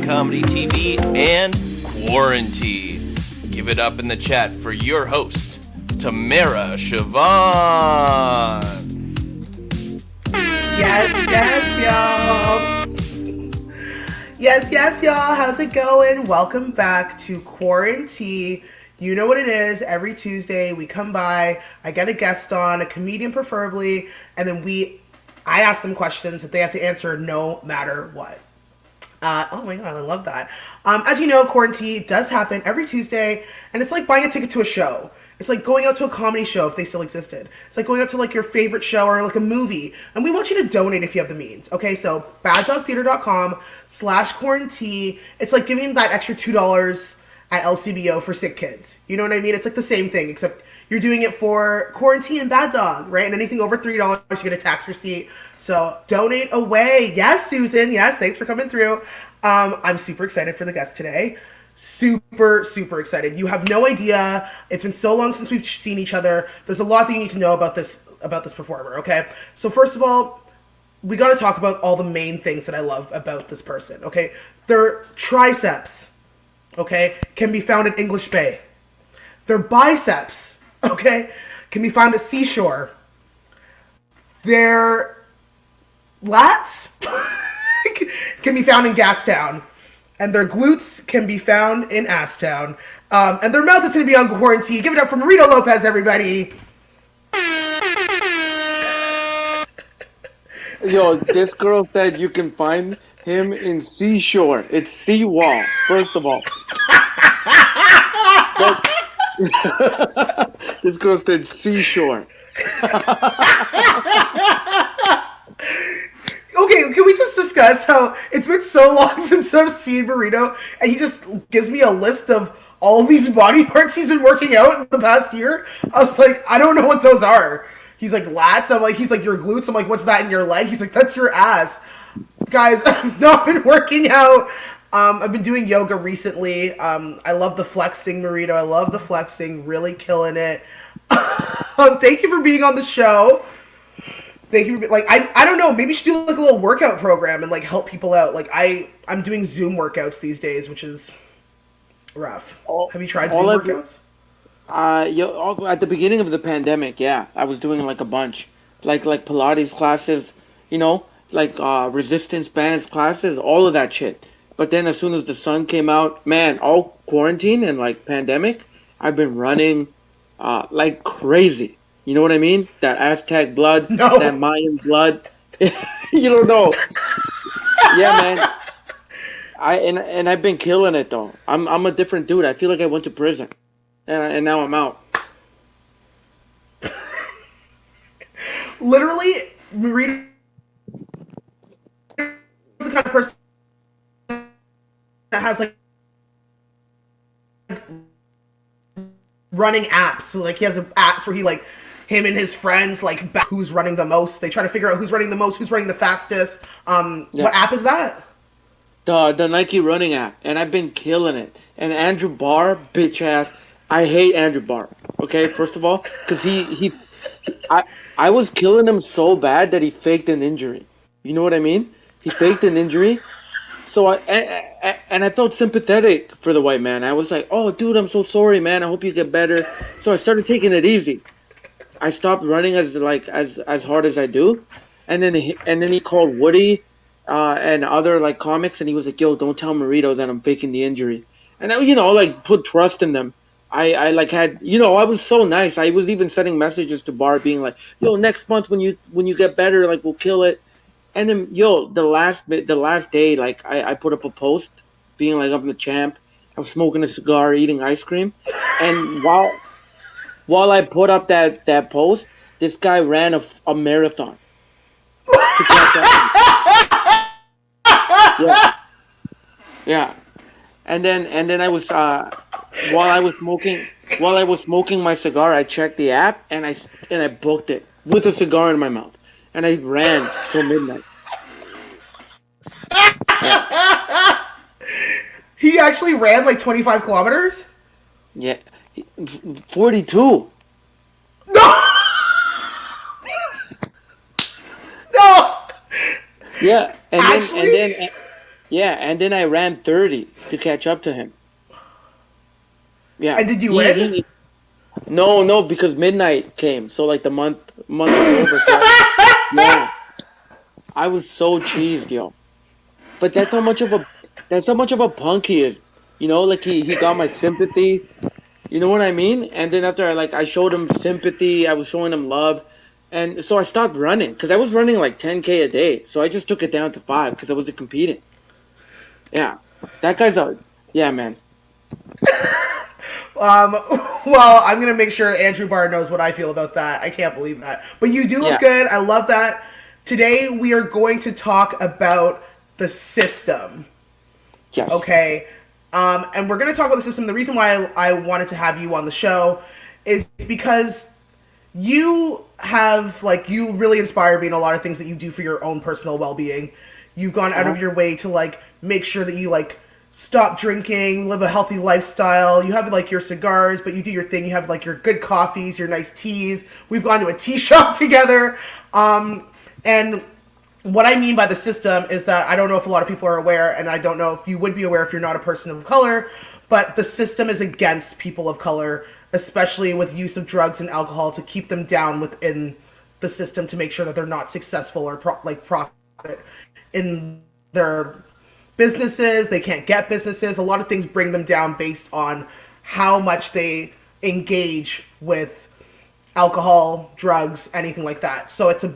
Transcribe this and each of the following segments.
Comedy TV and Quarantea. Give it up in the chat for your host, Tamara Shevon. Yes, y'all. Yes, y'all. How's it going? Welcome back to Quarantea. You know what it is. Every Tuesday we come by, I get a guest on, a comedian preferably, and then I ask them questions that they have to answer no matter what. Oh my god, I love that. As you know, Quarantea does happen every Tuesday, and it's like buying a ticket to a show. It's like going out to a comedy show if they still existed. It's like going out to like your favorite show or like a movie. And we want you to donate if you have the means. Okay, so baddogtheater.com/quarantea. It's like giving that extra $2 at LCBO for sick kids. You know what I mean? It's like the same thing, except you're doing it for Quarantea and Bad Dog, right? And anything over $3, you get a tax receipt. So donate away. Yes, Susan. Yes, thanks for coming through. I'm super excited for the guest today. Super, super excited. You have no idea. It's been so long since we've seen each other. There's a lot that you need to know about this performer, okay? So first of all, we got to talk about all the main things that I love about this person, okay? Their triceps, okay, can be found at English Bay. Their biceps, okay, can be found at Seashore. Their lats can be found in Gastown. And their glutes can be found in Asstown. And their mouth is going to be on Quarantine. Give it up for Marito Lopez, everybody. Yo, this girl said you can find him in Seashore. It's Seawall, first of all. This girl said Seashore. Okay, can we just discuss how it's been so long since I've seen Marito, and he just gives me a list of all of these body parts he's been working out in the past year? I was like, I don't know what those are. He's like, lats. I'm like, he's like, your glutes. I'm like, what's that in your leg? He's like, that's your ass. Guys, I've not been working out. I've been doing yoga recently. I love the flexing, Marito. I love the flexing. Really killing it. Thank you for being on the show. Thank you. Like, I don't know. Maybe you should do like a little workout program and like help people out. Like I'm doing Zoom workouts these days, which is rough. Have you tried Zoom workouts? At the beginning of the pandemic, yeah, I was doing like a bunch, like Pilates classes, you know, like resistance bands classes, all of that shit. But then as soon as the sun came out, man, all quarantine and like pandemic, I've been running like crazy. You know what I mean? That Aztec blood, that Mayan blood. You don't know. Yeah, man. I've been killing it though. I'm a different dude. I feel like I went to prison, and now I'm out. Literally, Marito is the kind of person that has like running apps. So, like he has apps where he like him and his friends like who's running the most. They try to figure out who's running the most, who's running the fastest. What app is that? The Nike running app, and I've been killing it. And Andrew Barr, bitch ass. I hate Andrew Barr. Okay, first of all, because I was killing him so bad that he faked an injury. You know what I mean? He faked an injury. So I felt sympathetic for the white man. I was like, oh, dude, I'm so sorry, man. I hope you get better. So I started taking it easy. I stopped running as hard as I do, and then he called Woody, and other like comics, and he was like, "Yo, don't tell Marito that I'm faking the injury," and I, like put trust in them. I like had, I was so nice. I was even sending messages to Bar being like, "Yo, next month when you get better, like we'll kill it." And then, the last day, like I put up a post being like, I'm the champ. I'm smoking a cigar, eating ice cream, and while I put up that post, this guy ran a marathon to catch up to me. Yeah, yeah. And then while I was smoking my cigar, I checked the app and I booked it with a cigar in my mouth, and I ran till midnight. Yeah, He actually ran like 25 kilometers. yeah. 42. No, no. Yeah, Actually, and then I ran 30 to catch up to him. Yeah, and did you he, win? he no, no, because midnight came, so like the month was over. So yeah, I was so cheesed, yo. But that's how much of a punk he is. Like he got my sympathy. You know what I mean? And then after I showed him sympathy, I was showing him love, and so I stopped running because I was running like 10K a day. So I just took it down to 5 because I wasn't competing. Yeah, that guy's a yeah, man. Um, well, I'm gonna make sure Andrew Barr knows what I feel about that. I can't believe that. But you do look Yeah, good. I love that. Today we are going to talk about the system. yes, Okay. And we're going to talk about the system. The reason why I wanted to have you on the show is because you really inspire me in a lot of things that you do for your own personal well-being. You've gone out uh-huh. of your way to make sure that you stop drinking, live a healthy lifestyle. You have your cigars, but you do your thing. You have your good coffees, your nice teas. We've gone to a tea shop together. And what I mean by the system is that I don't know if a lot of people are aware, and I don't know if you would be aware if you're not a person of color, but the system is against people of color, especially with use of drugs and alcohol to keep them down within the system to make sure that they're not successful or profit in their businesses. They can't get businesses. A lot of things bring them down based on how much they engage with alcohol, drugs, anything like that. So it's a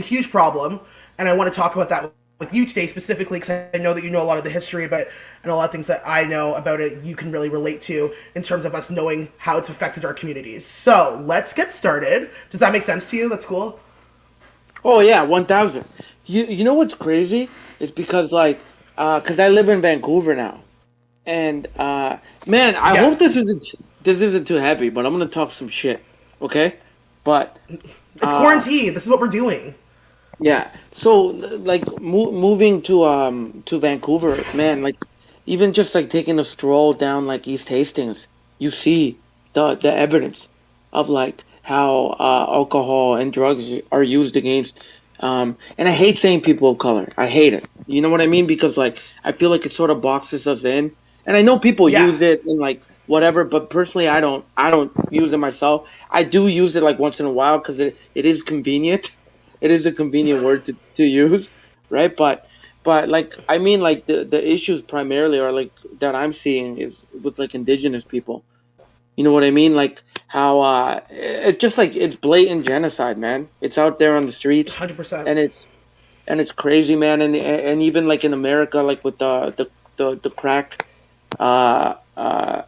huge problem, and I want to talk about that with you today specifically because I know that you know a lot of the history about it and a lot of things that I know about it you can really relate to in terms of us knowing how it's affected our communities. So let's get started. Does that make sense to you? That's cool. Oh yeah, 1,000. You know what's crazy? It's because cause I live in Vancouver now, and man, I Yeah, hope this isn't too heavy, but I'm gonna talk some shit, okay? But it's uh, quarantine. This is what we're doing. yeah, so moving to Vancouver, man, even just taking a stroll down East Hastings, you see the evidence of how alcohol and drugs are used against. And I hate saying people of color. I hate it. You know what I mean? Because I feel like it sort of boxes us in. And I know people Yeah, use it in whatever, but personally I don't. I don't use it myself. I do use it once in a while because it is convenient. It is a convenient word to use, right? But I mean the issues primarily are that I'm seeing is with indigenous people. You know what I mean? How it's just it's blatant genocide, man. It's out there on the streets, 100%. and it's crazy, man. And even in America, with the crack uh, uh,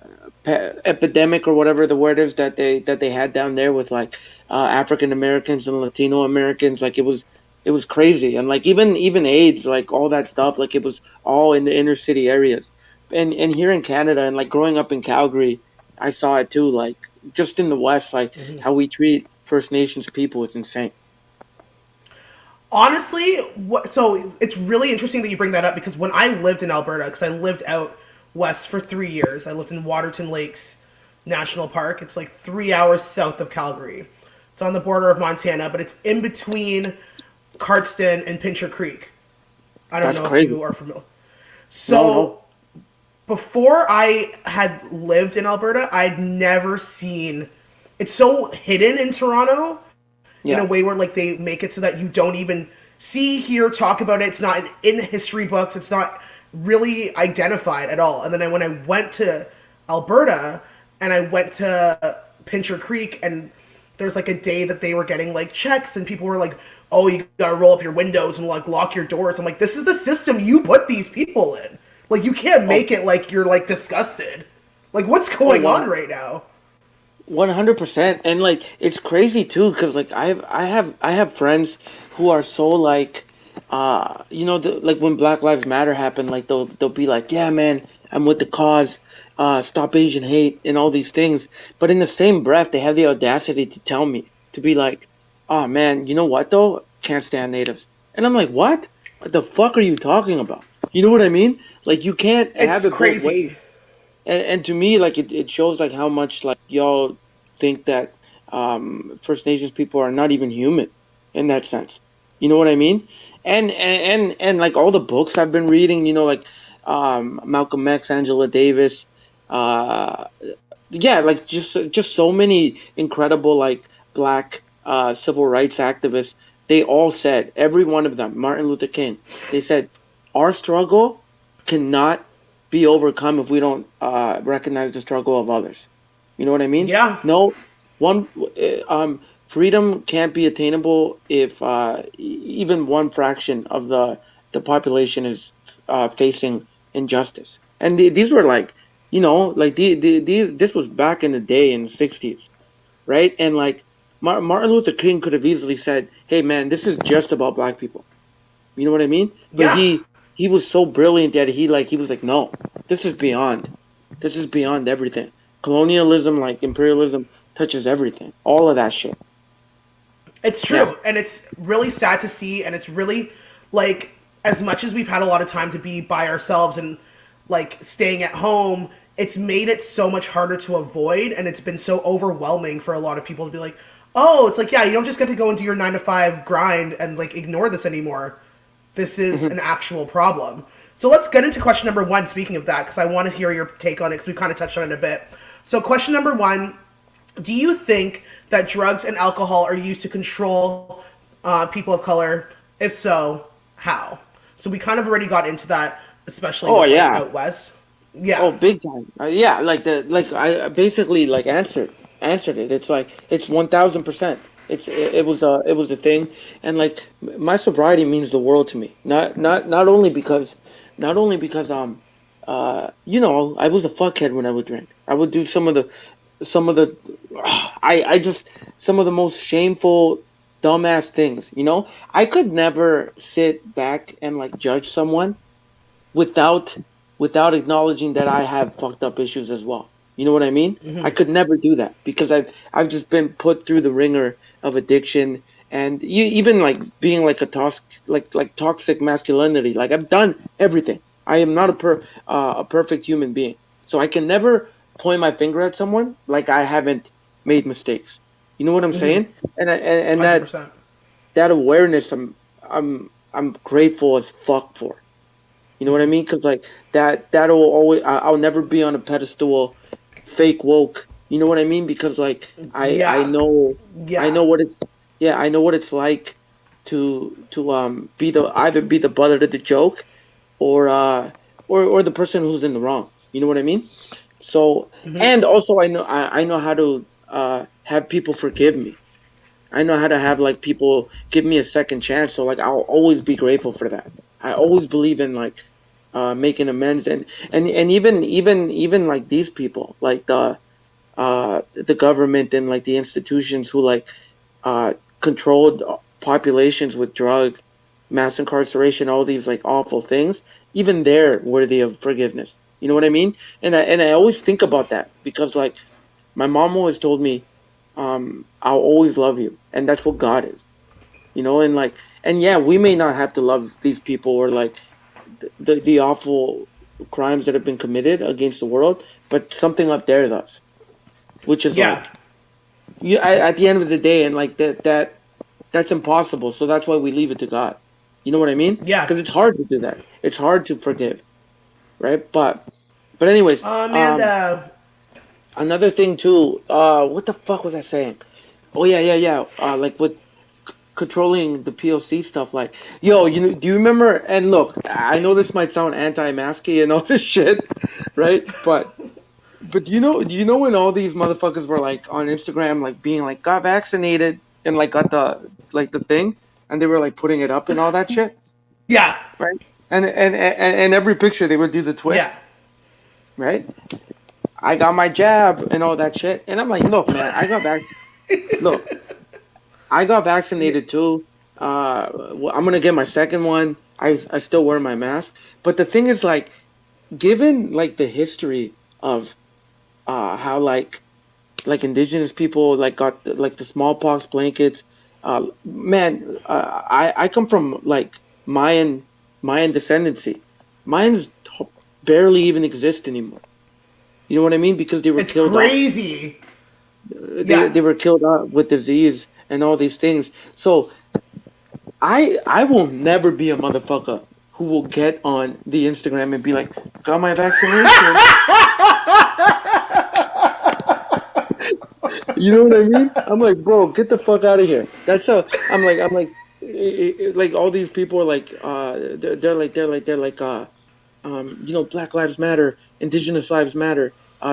epidemic or whatever the word is that they had down there with African Americans and Latino Americans, it was crazy. And even AIDS, all that stuff, it was all in the inner city areas. And here in Canada and growing up in Calgary, I saw it too. Just in the West, how we treat First Nations people is insane. Honestly, so it's really interesting that you bring that up because when I lived in Alberta, because I lived out west for 3 years, I lived in Waterton Lakes National Park. It's 3 hours south of Calgary. It's on the border of Montana, but it's in between Cardston and Pincher Creek. I don't That's know if crazy. you are familiar. No, no. So before I had lived in Alberta, I'd never seen it's so hidden in Toronto in a Yeah. way where like they make it so that you don't even see, hear, talk about it. It's not in history books. It's not really identified at all. And then when I went to Alberta and I went to Pincher Creek, and there's like a day that they were getting like checks, and people were like, "Oh, you gotta roll up your windows and like lock your doors." I'm like, "This is the system you put these people in. Like, you can't make it like you're like disgusted. Like, what's going on right now?" 100%. And like it's crazy too, because like I have friends who are so like, like when Black Lives Matter happened, like they'll be like, yeah, man, I'm with the cause, stop Asian hate and all these things. But in the same breath, they have the audacity to tell me to be like, oh man, you know what though? Can't stand natives. And I'm like, what the fuck are you talking about? You know what I mean? Like you can't have It's it both ways. crazy. And to me, like it shows like how much like y'all think that First Nations people are not even human in that sense. You know what I mean? And like all the books I've been reading, like Malcolm X, Angela Davis, uh, yeah, like just so many incredible like black civil rights activists. They all said, every one of them, Martin Luther King, they said, our struggle cannot be overcome if we don't recognize the struggle of others. You know what I mean? Yeah. No, one freedom can't be attainable if even one fraction of the population is facing injustice. And these were like, like this was back in the day in the '60s, right? And like Martin Luther King could have easily said, "Hey, man, this is just about black people." You know what I mean? But Yeah. he was so brilliant that he was like, no, this is beyond. This is beyond everything. Colonialism, like imperialism, touches everything. All of that shit. It's Yeah. true, and it's really sad to see, and it's really like, as much as we've had a lot of time to be by ourselves and like staying at home, it's made it so much harder to avoid, and it's been so overwhelming for a lot of people to be like, "Oh, it's like, yeah, you don't just get to go into your 9 to 5 grind and like ignore this anymore. This is Hmm. an actual problem." So let's get into question number one. Speaking of that, because I want to hear your take on it, because we kind of touched on it a bit. So question number one: do you think that drugs and alcohol are used to control people of color? If so, how? So we kind of already got into that, especially Oh with like yeah. out west. Oh, Yeah, big time. Yeah, like I basically like answered it. It's like it's 1,000%. It was a thing, and like my sobriety means the world to me. Not only because I was a fuckhead when I would drink. I would do some of the I just some of the most shameful dumbass things. I could never sit back and like judge someone without acknowledging that I have fucked up issues as well. You know what I mean? I could never do that because I've just been put through the ringer of addiction, and even like being like like toxic masculinity. Like I've done everything. I am not a perfect human being, so I can never point my finger at someone like I haven't made mistakes. You know what I'm saying? And 100%. that awareness, I'm grateful as fuck for. You know what I mean? Because like that'll always I'll never be on a pedestal, fake woke. You know what I mean? Because like I Yeah, know I yeah. know what it's yeah I know what it's like to be the either be the butt of the joke or or the person who's in the wrong. You know what I mean? So and also I know how to have people forgive me. I know how to have like people give me a second chance. So like I'll always be grateful for that. I always believe in like making amends, and even like these people like the government and like the institutions who like controlled populations with drug mass incarceration, all these like awful things. Even they're worthy of forgiveness. You know what I mean? And I always think about that because like my mom always told me, I'll always love you, and that's what God is. And like and yeah, we may not have to love these people or like the awful crimes that have been committed against the world, but something up there does, which is Yeah. like at the end of the day, and like that's impossible. So that's why we leave it to God. You know what I mean? Yeah. Because it's hard to do that. It's hard to forgive, right? But anyways, And Another thing too. What the fuck was I saying? Oh yeah, yeah, yeah. Like with controlling the POC stuff. Like, yo, do you remember? And look, I know this might sound anti-masky and all this shit, right? But do you know when all these motherfuckers were like on Instagram, like being like got vaccinated and like got the thing, and they were like putting it up and all that shit, Yeah. right? And every picture they would do the twist, Yeah. right? I got my jab and all that shit, and I'm like, look, man, look, I got vaccinated too. I'm gonna get my second one. I still wear my mask, but the thing is, like, given like the history of how like indigenous people like got like the smallpox blankets. Man, I come from like Mayan descendancy. Mayans barely even exist anymore. You know what I mean? Because they were It's killed off. crazy. They Yeah. were killed off with disease and all these things. So I will never be a motherfucker who will get on the Instagram and be like, got my vaccination. You know what I mean? I'm like, bro, get the fuck out of here. That's how like all these people are like, Black Lives Matter, Indigenous Lives Matter.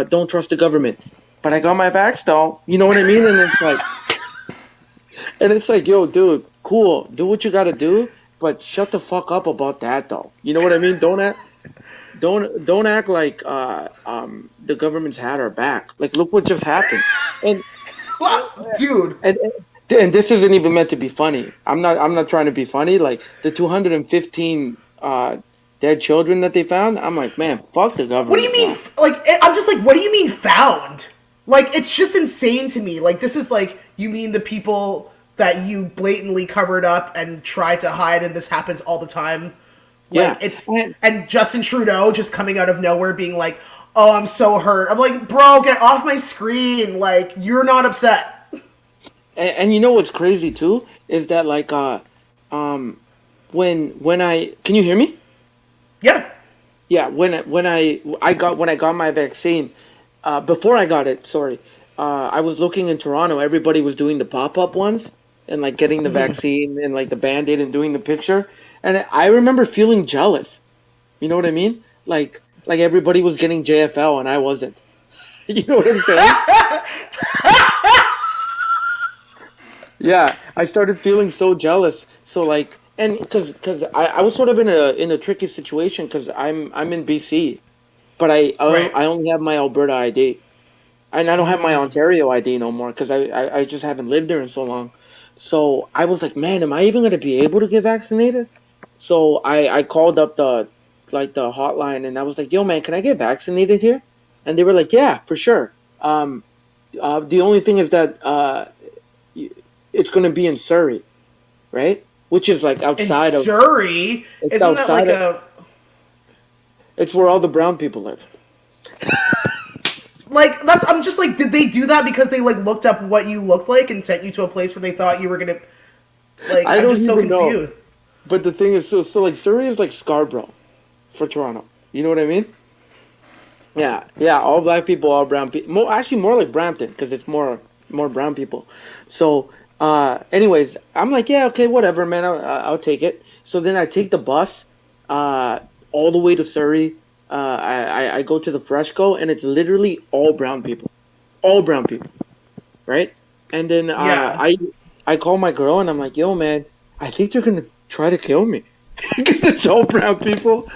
Don't trust the government. But I got my vax though. You know what I mean? And it's like, yo, dude, cool, do what you gotta do, but shut the fuck up about that though. You know what I mean? Don't act like the government's had our back. Like, look what just happened. And Dude. and this isn't even meant to be funny. I'm not trying to be funny. Like the 215 dead children that they found. I'm like, man, fuck the What do you government. mean? Now. I'm just like, what do you mean found? Like, it's just insane to me. Like, this is like, you mean the people that you blatantly covered up and tried to hide, and this happens all the time? Yeah. Like, and Justin Trudeau just coming out of nowhere being like, oh, I'm so hurt. I'm like, bro, get off my screen. Like, you're not upset. And you know what's crazy too is that like when I can you hear me? Yeah. Yeah, when I got my vaccine, before I got it, sorry, I was looking in Toronto. Everybody was doing the pop-up ones and like getting the vaccine and like the Band-Aid and doing the picture, and I remember feeling jealous. You know what I mean? Like everybody was getting JFL and I wasn't. You know what I'm saying? Yeah, I started feeling so jealous. So like, and because I was sort of in a tricky situation because I'm in BC, but Right. I only have my Alberta ID, and I don't have my Ontario ID no more because I just haven't lived there in so long. So I was like, man, am I even gonna be able to get vaccinated? So I called up the hotline and I was like, yo man, can I get vaccinated here? And they were like, yeah, for sure. The only thing is that y- it's gonna be in Surrey, right? Which is like In outside of Surrey, it's isn't that like outside of a it's where all the brown people live. like that's I'm just like, did they do that because they like looked up what you looked like and sent you to a place where they thought you were gonna like I I'm don't just so even know. confused. But the thing is, so like Surrey is like Scarborough for Toronto. You know what I mean? Yeah, yeah. All black people, all brown people. Actually, more like Brampton because it's more brown people. So, anyways, I'm like, yeah, okay, whatever, man. I'll take it. So then I take the bus, all the way to Surrey. I go to the Fresco, and it's literally all brown people, right? And then Yeah. I call my girl, and I'm like, yo, man, I think they're gonna try to kill me because it's all brown people,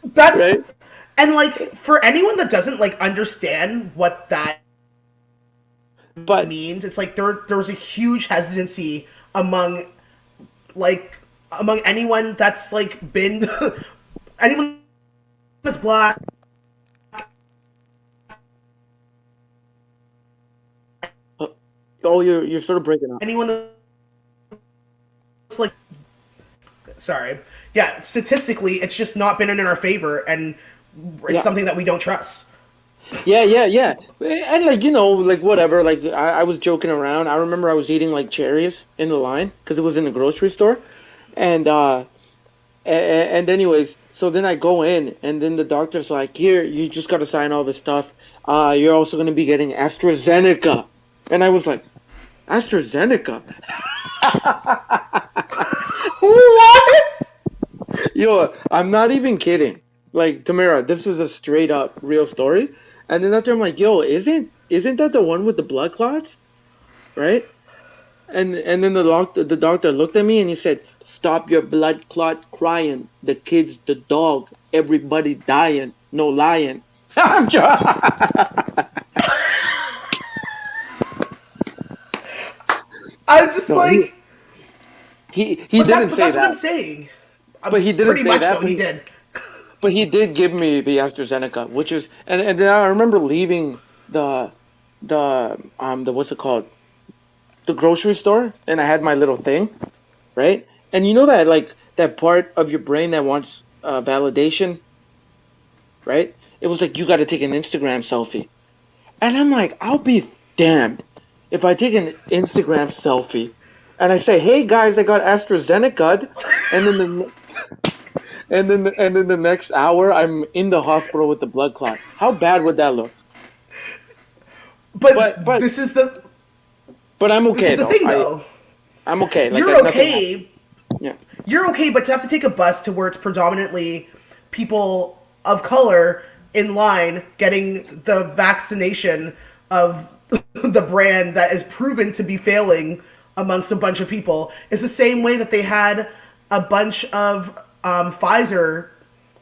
That's right? and like for anyone that doesn't like understand what that But means, it's like there was a huge hesitancy among like among anyone that's like been anyone that's black, uh, oh, you're sort of breaking up. anyone that's like sorry. Yeah, statistically it's just not been in our favor and it's Yeah. something that we don't trust. Yeah, yeah, yeah. And like, like whatever, like I was joking around. I remember I was eating like cherries in the line because it was in the grocery store. And and anyways, so then I go in and then the doctor's like, "Here, you just got to sign all this stuff. you're also going to be getting AstraZeneca. And I was like, AstraZeneca? What? Yo, I'm not even kidding. Like, Tamara, this is a straight up real story. And then after I'm like, yo, isn't that the one with the blood clots? Right? And then the doctor looked at me and he said, "Stop your blood clot crying. The kids, the dog, everybody dying. No lying." I'm just, I'm just no, like, he didn't but say that's what I'm that, saying. but he didn't Pretty say much that. though, he did. But he did give me the AstraZeneca, which is, and then I remember leaving the what's it called, the grocery store, and I had my little thing, right? And you know that like that part of your brain that wants validation, right? It was like you got to take an Instagram selfie, and I'm like, I'll be damned if I take an Instagram selfie, and I say, "Hey guys, I got AstraZeneca," and then and then the next hour I'm in the hospital with the blood clot. How bad would that look? But But but but I'm this is okay the though. thing though. I'm okay. Like You're nothing happened. okay. Yeah. You're okay, but to have to take a bus to where it's predominantly people of color in line getting the vaccination of the brand that is proven to be failing amongst a bunch of people is the same way that they had a bunch of Pfizer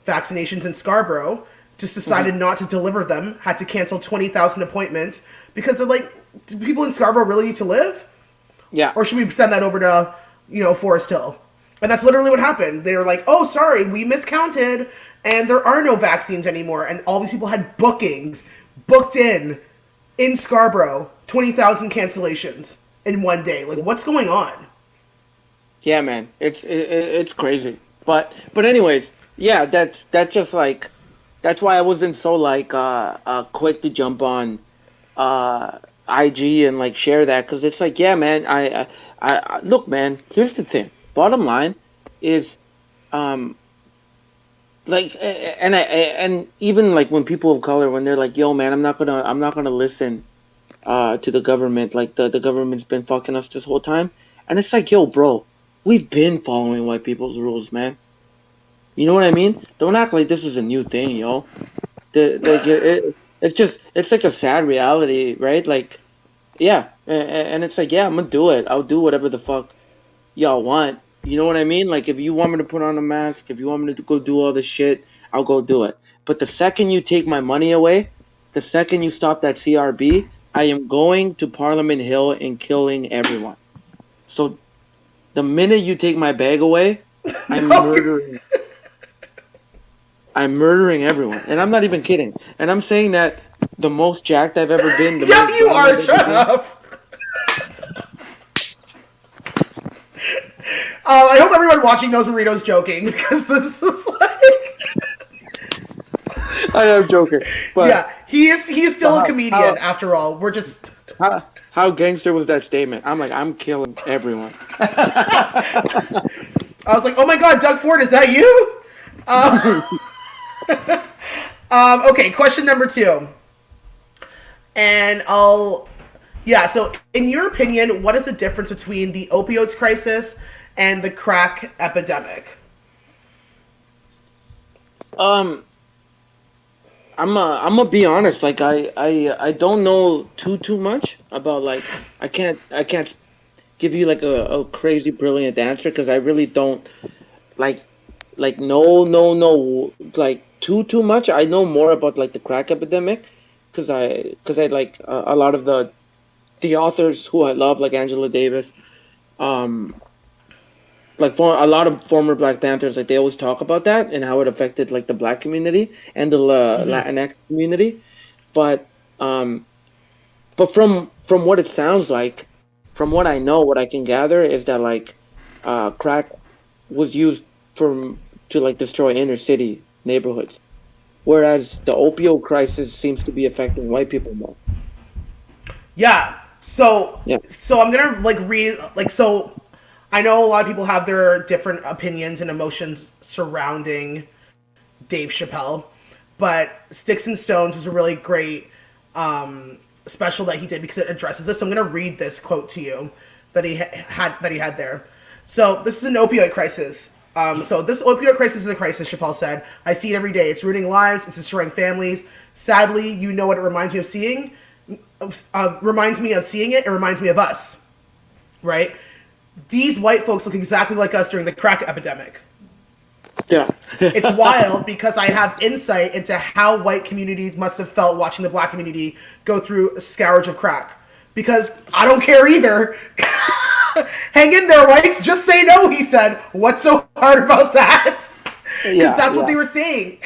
vaccinations in Scarborough, just decided Hmm. not to deliver them, had to cancel 20,000 appointments because they're like, do people in Scarborough really need to live? Yeah. Or should we send that over to, Forest Hill? And that's literally what happened. They were like, oh, sorry, we miscounted, and there are no vaccines anymore. And all these people had bookings, booked in Scarborough, 20,000 cancellations in one day. Like, what's going on? Yeah, man. It's crazy. But anyways, yeah. That's just like that's why I wasn't so like quick to jump on uh IG and like share that because it's like yeah, man. I look, man. Here's the thing. Bottom line is um like and even like when people of color when they're like yo man I'm not gonna listen to the government like the government's been fucking us this whole time and it's like yo bro we've been following white people's rules man you know what I mean don't act like this is a new thing yo it's just it's like a sad reality right like yeah and it's like yeah I'm gonna do it I'll do whatever the fuck y'all want. You know what I mean? Like, if you want me to put on a mask, if you want me to go do all this shit, I'll go do it. But the second you take my money away, the second you stop that CRB, I am going to Parliament Hill and killing everyone. So the minute you take my bag away, I'm No, murdering. I'm murdering everyone, and I'm not even kidding. And I'm saying that the most jacked I've ever been, the yeah, most you brown I've are. ever Shut been. up. I hope everyone watching knows Marito's joking because this is like, I am joking, but yeah, he is but still a comedian after all. We're just, how gangster was that statement? I'm like, I'm killing everyone. I was like, oh my god, Doug Ford, is that you? Okay, question number 2, and yeah. So, in your opinion, what is the difference between the opioids crisis and the crack epidemic? Um, I'm gonna be honest. Like I don't know too much about like I can't give you like a crazy brilliant answer because I really don't like no like too much. I know more about like the crack epidemic because I like a lot of the authors who I love like Angela Davis. Um, like for a lot of former Black Panthers, like they always talk about that and how it affected like the Black community and the Latinx community. But um, but from what it sounds like, from what I know, what I can gather is that like crack was used for to like destroy inner city neighborhoods, whereas the opioid crisis seems to be affecting white people more. Yeah. So Yeah. so I'm gonna like read like so. I know a lot of people have their different opinions and emotions surrounding Dave Chappelle, but Sticks and Stones was a really great special that he did because it addresses this. So I'm going to read this quote to you that he had there. So this is an opioid crisis. So this opioid crisis is a crisis, Chappelle said. I see it every day. It's ruining lives. It's destroying families. Sadly, you know what it reminds me of seeing? Reminds me of seeing it. It reminds me of us. Right? These white folks look exactly like us during the crack epidemic. Yeah. It's wild because I have insight into how white communities must have felt watching the black community go through a scourge of crack. Because I don't care either. Hang in there, whites. Just say no, he said. What's so hard about that? Because that's what they were saying.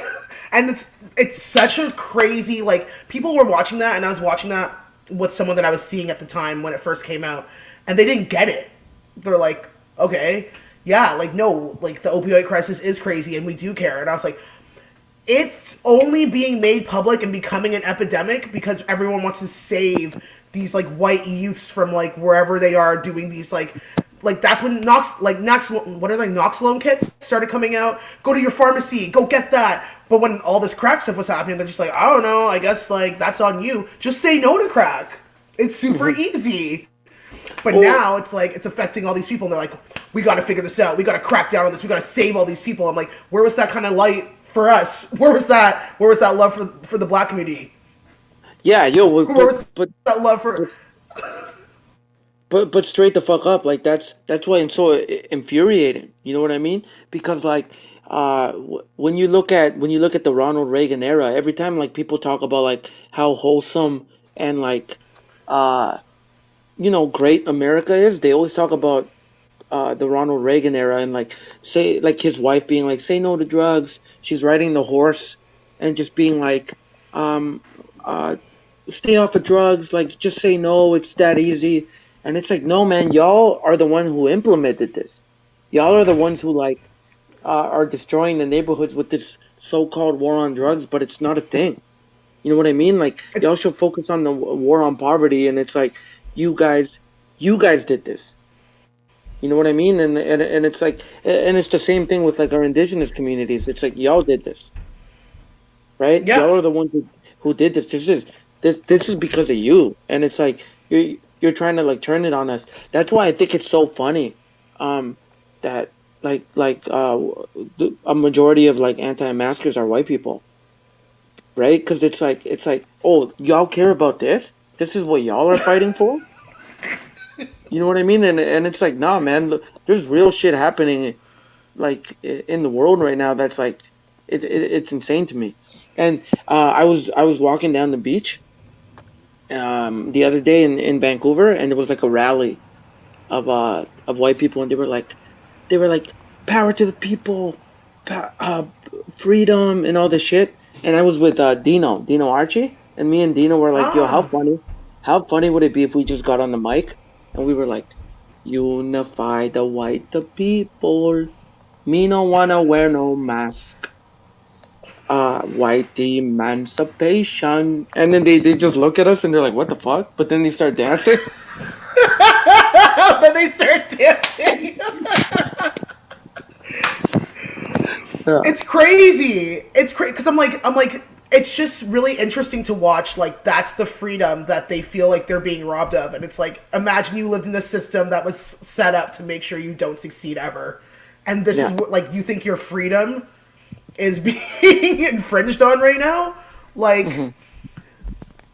And it's such a crazy, like, people were watching that, and I was watching that with someone that I was seeing at the time when it first came out, and they didn't get it. They're like, okay, yeah, like, no, like, the opioid crisis is crazy, and we do care. And I was like, it's only being made public and becoming an epidemic because everyone wants to save these, like, white youths from, like, wherever they are doing these, like that's when Noxalone kits started coming out. Go to your pharmacy, go get that. But when all this crack stuff was happening, they're just like, I don't know, I guess, like, that's on you. Just say no to crack. It's super easy. But now it's like, it's affecting all these people, and they're like, we gotta figure this out. We gotta crack down on this. We gotta save all these people. I'm like, where was that kind of light for us? Where was that love for the black community? Yeah, yo, but that love for... But straight the fuck up, like that's why it's so infuriating. You know what I mean? Because like when you look at the Ronald Reagan era, every time like people talk about like how wholesome and like great America is, they always talk about the Ronald Reagan era and like say like his wife being like say no to drugs. She's riding the horse and just being like stay off of drugs. Like just say no. It's that easy. And it's like, no, man, y'all are the one who implemented this. Y'all are the ones who, like, are destroying the neighborhoods with this so-called war on drugs, but it's not a thing. You know what I mean? Like, y'all should focus on the war on poverty, and it's like, you guys did this. You know what I mean? And it's like, and it's the same thing with, like, our indigenous communities. It's like, y'all did this. Right? Yeah. Y'all are the ones who did this. This is because of you. And it's like, you're trying to like turn it on us. That's why I think it's so funny, that a majority of like anti-maskers are white people, right? Because it's like, oh, y'all care about this? This is what y'all are fighting for? You know what I mean? And it's like, nah, man, look, there's real shit happening, like in the world right now. That's like, it's insane to me. And I was walking down the beach. The other day in Vancouver, and there was like a rally of white people, and they were like power to the people, freedom, and all this shit. And I was with Dino Archie, and me and Dino were like, yo, how funny would it be if we just got on the mic and we were like, unify the white people, me no wanna wear no mask. White emancipation, and then they just look at us and they're like, what the fuck? But then they start dancing. Then they start dancing. Yeah. It's crazy. It's crazy because I'm like, it's just really interesting to watch. Like that's the freedom that they feel like they're being robbed of, and it's like, imagine you lived in a system that was set up to make sure you don't succeed ever, and this is what, like, you think your freedom is being infringed on right now. Like,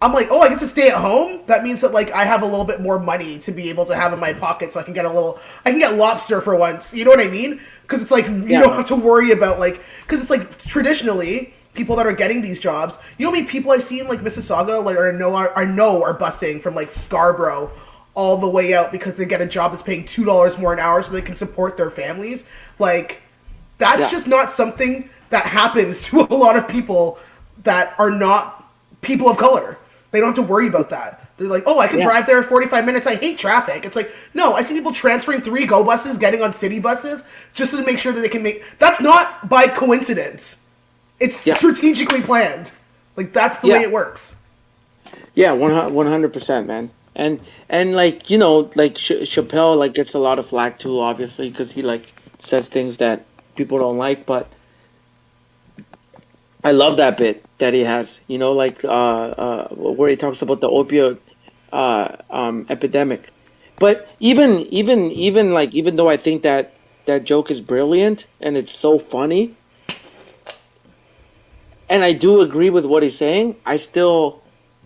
I'm like, oh, I get to stay at home? That means that, like, I have a little bit more money to be able to have in my pocket, so I can get lobster for once. You know what I mean? Because it's like, you don't have to worry about, like, because it's like, traditionally, people that are getting these jobs, you know how many people I've seen, like, Mississauga, like, or I know are busing from, like, Scarborough all the way out because they get a job that's paying $2 more an hour so they can support their families. Like, that's just not something that happens to a lot of people that are not people of color. They don't have to worry about that. They're like, oh, I can drive there 45 minutes. I hate traffic. It's like, no, I see people transferring 3 GO buses, getting on city buses, just to make sure that they can make... That's not by coincidence. It's strategically planned. Like, that's the way it works. Yeah, 100%, man. And like, you know, like, Chappelle, like, gets a lot of flack, too, obviously, because he, like, says things that people don't like, but... I love that bit that he has. You know, like where he talks about the opioid epidemic. But even like even though I think that that joke is brilliant and it's so funny, and I do agree with what he's saying, I still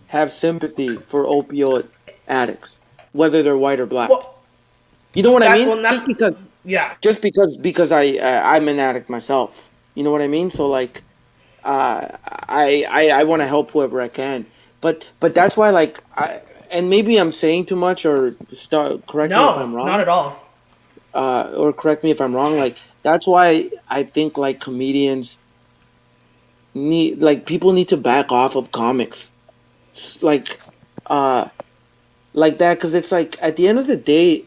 have sympathy for opioid addicts, whether they're white or black. Well, You know what I that mean? well, that's yeah. Just because I'm an addict myself. You know what I mean? So like I want to help whoever I can. But that's why like and maybe I'm saying too much or correct me if No, I'm not wrong. at all. Or correct me if I'm wrong. Like that's why I think like comedians need like people need to back off of comics like uh like that because it's like at the end of the day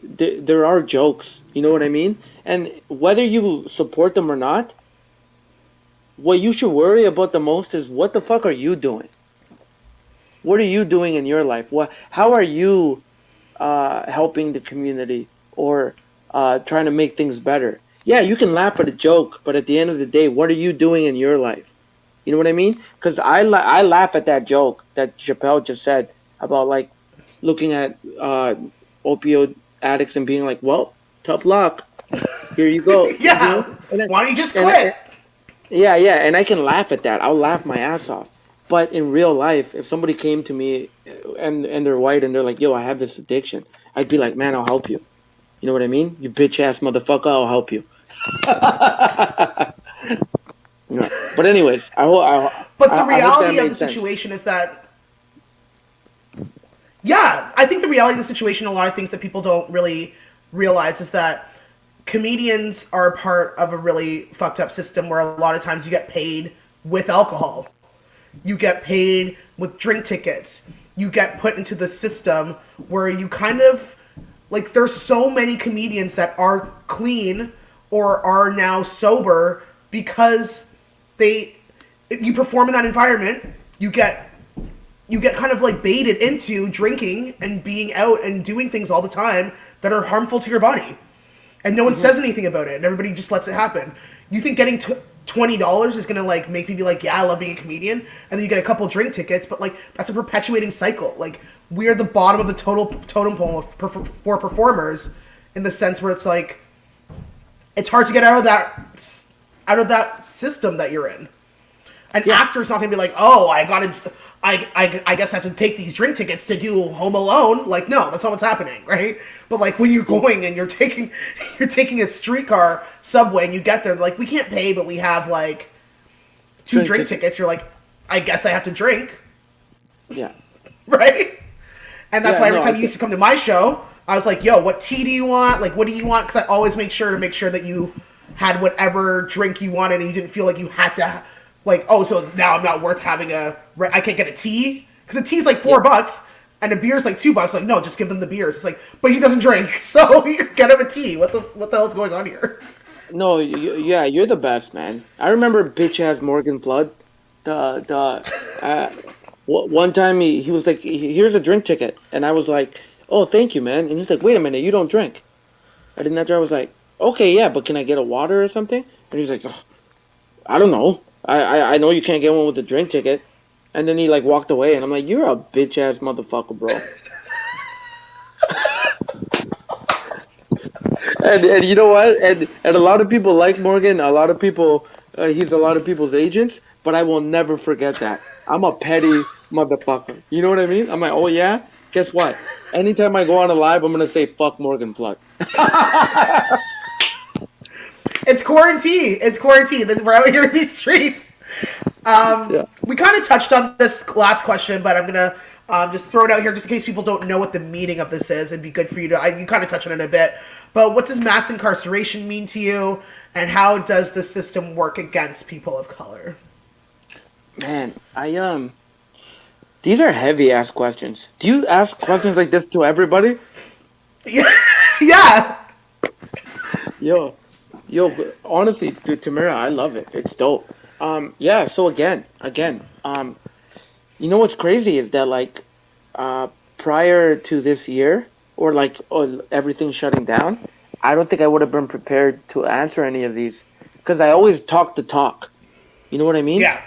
there are jokes. You know what I mean? And whether you support them or not, what you should worry about the most is what the fuck are you doing? What are you doing in your life? How are you helping the community or trying to make things better? Yeah, you can laugh at a joke, but at the end of the day, what are you doing in your life? You know what I mean? Because I laugh at that joke that Chappelle just said about like looking at opioid addicts and being like, well, tough luck. Here you go. You Yeah. know? And Why don't you just and, quit? yeah, yeah, and I can laugh at that. I'll laugh my ass off. But in real life, if somebody came to me and they're white and they're like, "Yo, I have this addiction," I'd be like, "Man, I'll help you." You know what I mean? You bitch ass motherfucker, I'll help you. You know? But anyways, But the I hope that reality of made the sense. situation is that, yeah, I think the reality of the situation, a lot of things that people don't really realize is that comedians are a part of a really fucked up system where a lot of times you get paid with alcohol. You get paid with drink tickets. You get put into the system where you kind of, like, there's so many comedians that are clean or are now sober because if you perform in that environment, you get kind of like baited into drinking and being out and doing things all the time that are harmful to your body, and no one says anything about it, and everybody just lets it happen. You think getting $20 is gonna like make me be like, yeah, I love being a comedian, and then you get a couple drink tickets, but like that's a perpetuating cycle. Like we are the bottom of the totem pole for performers, in the sense where it's like it's hard to get out of that system that you're in. An actor's not gonna be like, oh, I guess I have to take these drink tickets to do Home Alone. Like, no, that's not what's happening, right? But like when you're going and you're taking a streetcar, subway, and you get there, like we can't pay, but we have like two drink tickets. You're like, I guess I have to drink, Yeah. right? And that's Yeah, why every no, time you used to come to my show, I was like, yo, what tea do you want? Like, what do you want? Because I always make sure that you had whatever drink you wanted, and you didn't feel like you had to. Like, oh, so now I'm not worth having I can't get a tea? Because a tea's like $4, and a beer's like $2. Like, no, just give them the beers. It's like, but he doesn't drink, so get him a tea. What the hell's going on here? No, yeah, you're the best, man. I remember bitch ass Morgan Flood. One time he was like, "Here's a drink ticket," and I was like, "Oh, thank you, man." And he's like, "Wait a minute, you don't drink?" And then after I was like, "Okay, yeah, but can I get a water or something?" And he's like, oh, "I don't know. I know you can't get one with a drink ticket." And then he like walked away, and I'm like, "You're a bitch ass motherfucker, bro." And you know what? And a lot of people like Morgan. A lot of people, he's a lot of people's agents. But I will never forget that. I'm a petty motherfucker. You know what I mean? I'm like, oh yeah. Guess what? Anytime I go on a live, I'm gonna say fuck Morgan Flood. It's quarantine. It's quarantine. We're out here in these streets. We kind of touched on this last question, but I'm gonna just throw it out here just in case people don't know what the meaning of this is. It'd be good for you to. You kind of touched on it a bit, but what does mass incarceration mean to you, and how does the system work against people of color? Man, these are heavy ass questions. Do you ask questions like this to everybody? Yeah. Yo, honestly, dude, Tamara, I love it. It's dope. Yeah. So again, you know what's crazy is that like, prior to this year or like everything shutting down, I don't think I would have been prepared to answer any of these because I always talk the talk. You know what I mean? Yeah.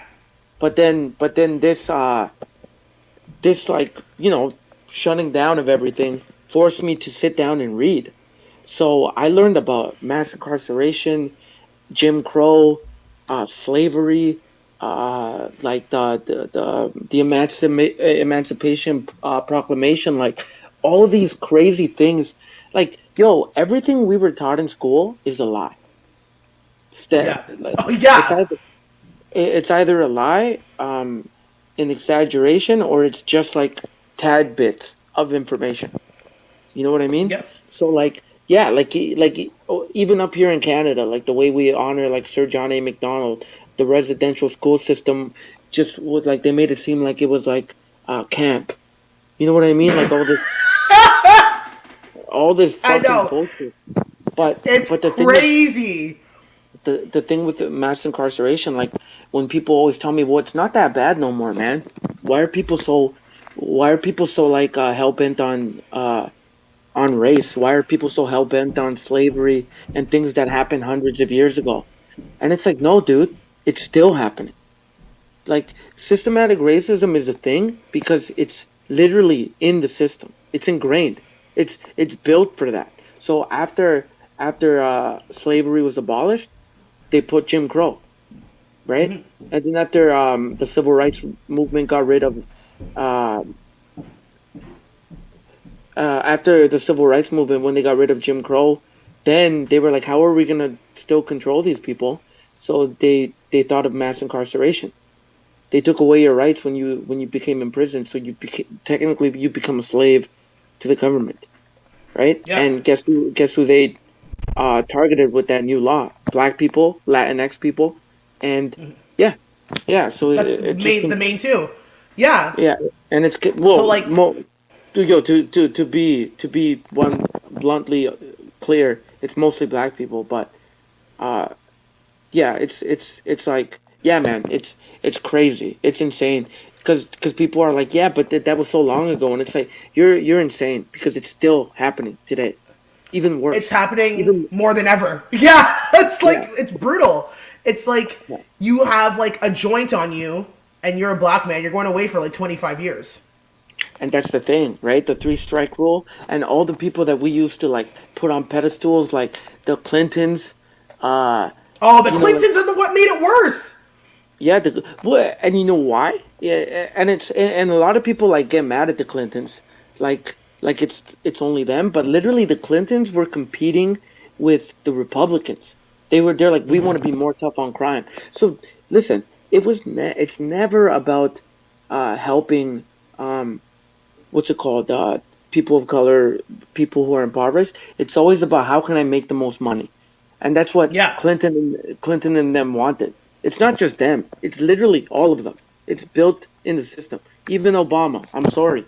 but then this like shutting down of everything forced me to sit down and read. So I learned about mass incarceration, Jim Crow, slavery, like the Emancipation Proclamation, like all these crazy things. Like, yo, everything we were taught in school is a lie. Yeah. Like, Oh it's yeah. either a lie, an exaggeration, or it's just like tad bits of information. You know what I mean? Yep. So like, yeah, even up here in Canada, like the way we honor like Sir John A. Macdonald, the residential school system just was like they made it seem like it was like camp. You know what I mean? Like all this I fucking know. bullshit. But It's but the thing is, crazy. the thing with the mass incarceration, like when people always tell me, well, it's not that bad no more, man. Why are people so why are people so like hell bent on race? Why are people so hell bent on slavery and things that happened hundreds of years ago? And it's like, no, dude, it's still happening. Like systematic racism is a thing because it's literally in the system. It's ingrained. It's built for that. So after slavery was abolished, they put Jim Crow, right? Mhm. And then after the civil rights movement got rid of uh, after the civil rights movement, when they got rid of Jim Crow, then they were like, how are we gonna still control these people? So they thought of mass incarceration. They took away your rights when you became imprisoned, so technically you become a slave to the government, right? Yeah. And guess who they targeted with that new law? Black people, Latinx people, and yeah, yeah. So That's it just the main two. Yeah. yeah, and So well, like to be one bluntly clear, it's mostly black people, but uh, yeah, it's like yeah, man, it's crazy, it's insane, because people are like, yeah, but that was so long ago, and it's like you're insane because it's still happening today, even it's worse, happening even more than ever. Yeah. It's yeah, like it's brutal. It's like yeah. you have like a joint on you and you're a black man, you're going away for like 25 years. And that's the thing, right? The three strike rule, and all the people that we used to like put on pedestals, like the Clintons, uh, Oh, the like Clintons are the what made it worse. yeah, and you know why? Yeah, and a lot of people like get mad at the Clintons, like it's only them, but literally the Clintons were competing with the Republicans. They're like, we want to be more tough on crime. So listen, it's never about helping what's it called, people of color, people who are impoverished. It's always about how can I make the most money, and that's what Yeah. Clinton and them wanted. It's not just them. It's literally all of them. It's built in the system. Even Obama. I'm sorry.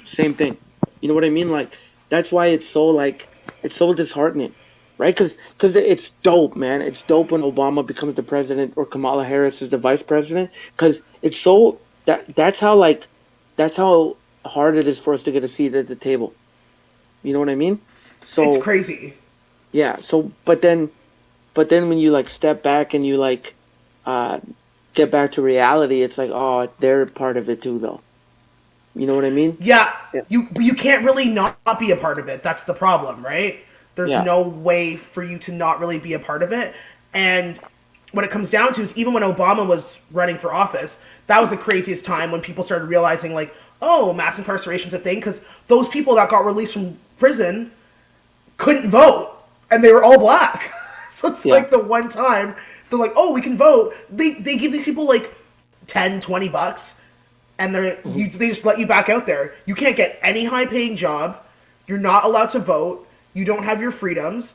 Same thing. You know what I mean? Like that's why it's so disheartening, right? Because it's dope, man. It's dope when Obama becomes the president or Kamala Harris is the vice president. Because it's so that's how hard it is for us to get a seat at the table. You know what I mean? It's So crazy. yeah. So but then when you like step back and you like uh get back to reality, it's like oh they're part of it too though. You know what I mean? Yeah. Yeah. You can't really not be a part of it. That's the problem, right? There's Yeah. no way for you to not really be a part of it. And what it comes down to is even when Obama was running for office, that was the craziest time when people started realizing like, oh, mass incarceration's a thing because those people that got released from prison couldn't vote and they were all black. So it's Yeah. like the one time they're like, oh, we can vote. They give these people like 10, $20 and they just let you back out there. You can't get any high paying job. You're not allowed to vote. You don't have your freedoms.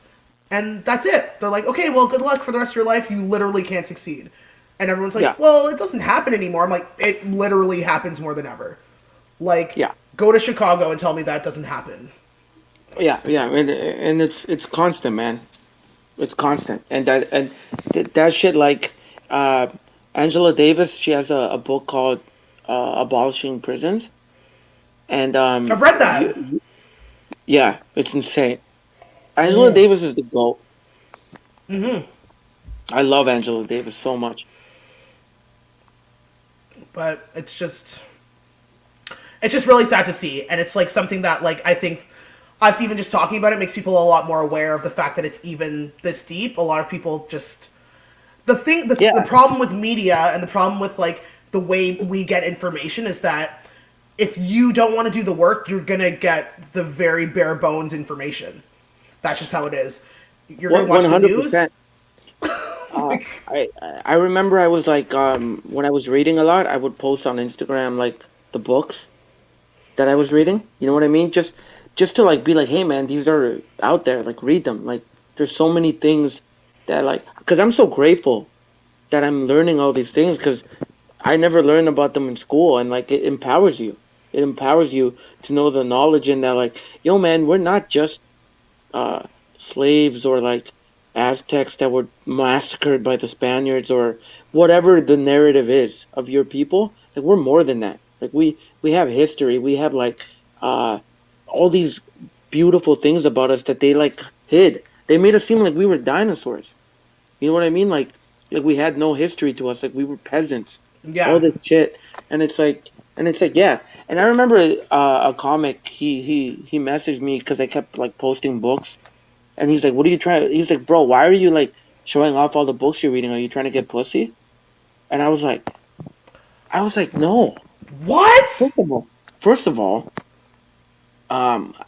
And that's it. They're like, okay, well, good luck for the rest of your life. You literally can't succeed. And everyone's Yeah. like, well, it doesn't happen anymore. I'm like, it literally happens more than ever. Like, Yeah. go to Chicago and tell me that doesn't happen. Yeah. Yeah. And it's constant, man. It's constant. And that shit like uh Angela Davis, she has a book called Abolishing Prisons. And I've read that. yeah, it's insane. Angela Mm. Davis is the GOAT. Mm-hmm. I love Angela Davis so much. But it's just really sad to see, and it's like something that like I think us even just talking about it makes people a lot more aware of the fact that it's even this deep. A lot of people just the Yeah. problem with media and the problem with like the way we get information is that if you don't want to do the work, you're gonna get the very bare bones information. That's just how it is. You're gonna watch One the hundred news. percent. I remember I was like when I was reading a lot, I would post on Instagram like the books that I was reading. You know what I mean? Just to like be like, hey man, these are out there. Like read them. Like there's so many things that like because I'm so grateful that I'm learning all these things because I never learned about them in school and like it empowers you. It empowers you to know the knowledge and that like, yo man, we're not just uh, slaves or like Aztecs that were massacred by the Spaniards or whatever the narrative is of your people. Like we're more than that. Like we have history. We have like uh, all these beautiful things about us that they like hid. They made us seem like we were dinosaurs. You know what I mean? Like we had no history to us. Like we were peasants. All Yeah. this shit, and it's like yeah. And I remember a comic. He messaged me because I kept like posting books, and he's like, "What are you trying?" He's like, "Bro, why are you like showing off all the books you're reading? Are you trying to get pussy?" And I was like, no. What? First of all,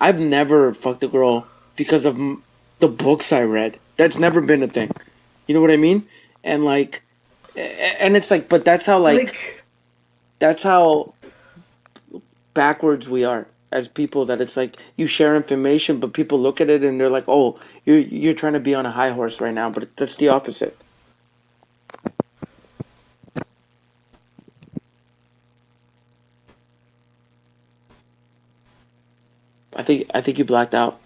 I've never fucked a girl because of the books I read. That's never been a thing. You know what I mean? And like, and it's like, but Like, that's how backwards we are as people. That it's like you share information, but people look at it and they're like, oh, you're trying to be on a high horse right now, but that's the opposite. I think you blacked out.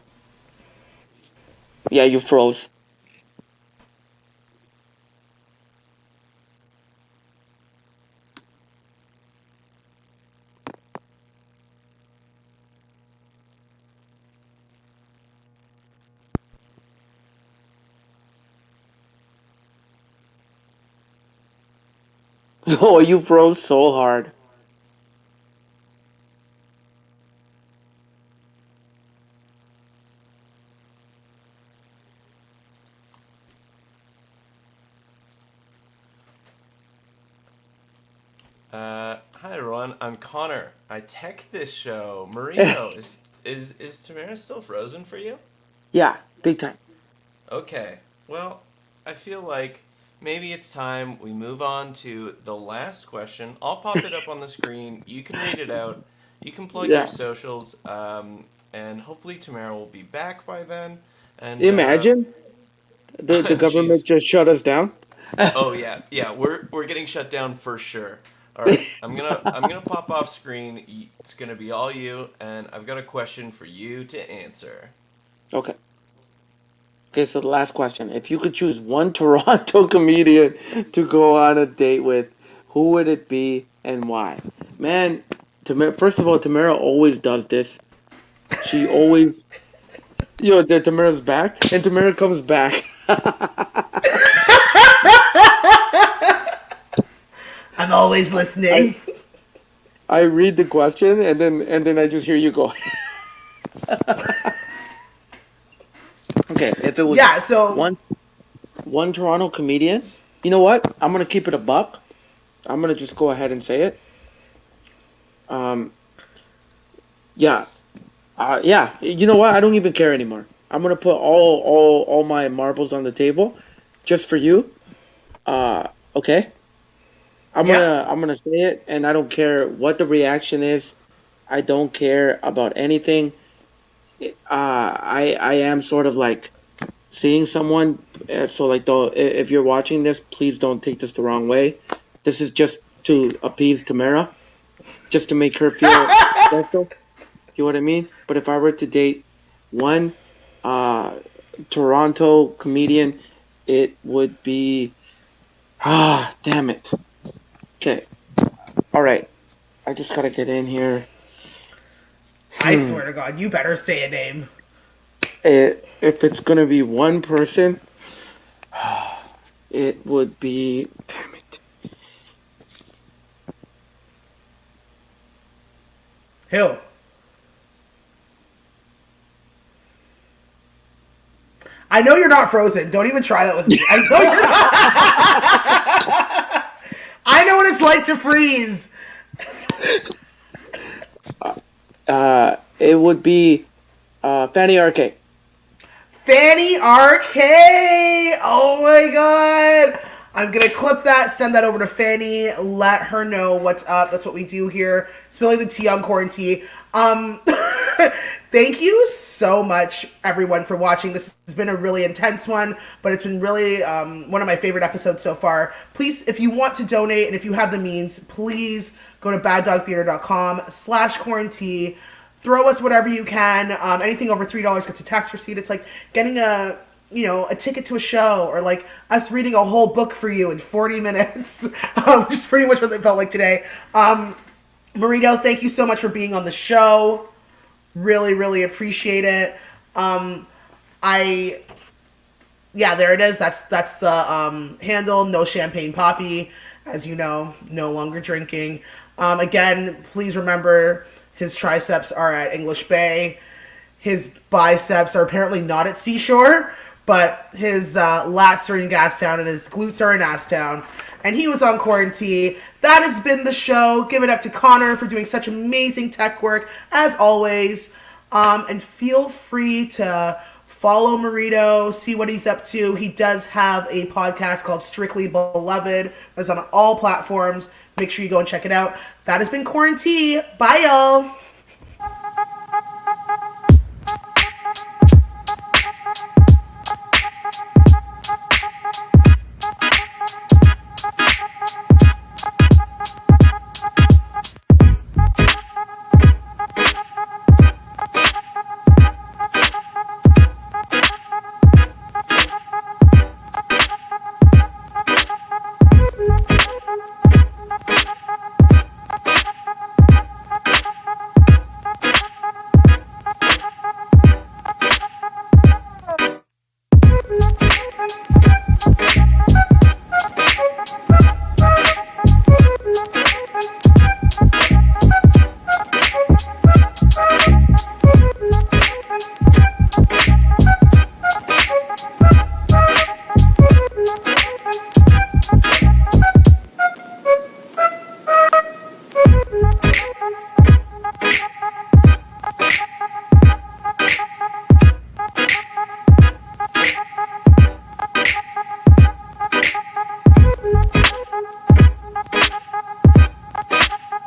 Yeah, you froze. Oh, you froze so hard. Hi everyone, I'm Connor. I tech this show. Marito, is Tamara still frozen for you? Yeah, big time. Okay. Well, I feel like maybe it's time we move on to the last question. I'll pop it up on the screen. You can read it out. You can plug your Yeah. socials, and hopefully Tamara will be back by then. And Imagine the government she's just shut us down. oh yeah, yeah, we're getting shut down for sure. All right, I'm gonna pop off screen. It's gonna be all you, and I've got a question for you to answer. Okay. Okay, so the last question. If you could choose one Toronto comedian to go on a date with, who would it be and why? Man, first of all, Tamara always does this. She always, Tamara's back, and Tamara comes back. I'm always I listening. I read the question, and then I just hear you go. Okay, if it was Yeah, so one one Toronto comedian, you know what? I'm gonna keep it a buck. I'm gonna just go ahead and say it. Um, yeah, yeah. You know what? I don't even care anymore. I'm gonna put all my marbles on the table, just for you. Okay. yeah. I'm gonna say it, and I don't care what the reaction is. I don't care about anything. I am sort of like seeing someone. So like, though, if you're watching this, please don't take this the wrong way. This is just to appease Tamara, just to make her feel special. You know what I mean? But if I were to date one uh, Toronto comedian, it would be damn it. Okay, all right. I just gotta get in here. I Hmm. swear to God, you better say a name. If it's gonna be one person, it would be. Damn it. Who? I know you're not frozen. Don't even try that with me. I know you're not. I know what it's like to freeze. It would be Fanny RK. Fanny RK. Oh my god. I'm going to clip that, send that over to Fanny, let her know what's up. That's what we do here. Spilling the tea on Quarantea. Thank you so much, everyone, for watching. This has been a really intense one, but it's been really one of my favorite episodes so far. Please, if you want to donate and if you have the means, please go to baddogtheater.com/quarantine. Throw us whatever you can. Anything over $3 gets a tax receipt. It's like getting a ticket to a show, or like us reading a whole book for you in 40 minutes, which is pretty much what it felt like today. Marito, thank you so much for being on the show. Really, really appreciate it. There it is. That's the handle. No Champagne Poppy, as you know, no longer drinking. Again, please remember his triceps are at English Bay. His biceps are apparently not at Seashore, but his lats are in Gastown and his glutes are in Asstown. And he was on Quarantine. That has been the show. Give it up to Connor for doing such amazing tech work, as always. And feel free to follow Marito, see what he's up to. He does have a podcast called Strictly Beloved. That's on all platforms. Make sure you go and check it out. That has been Quarantine. Bye, y'all.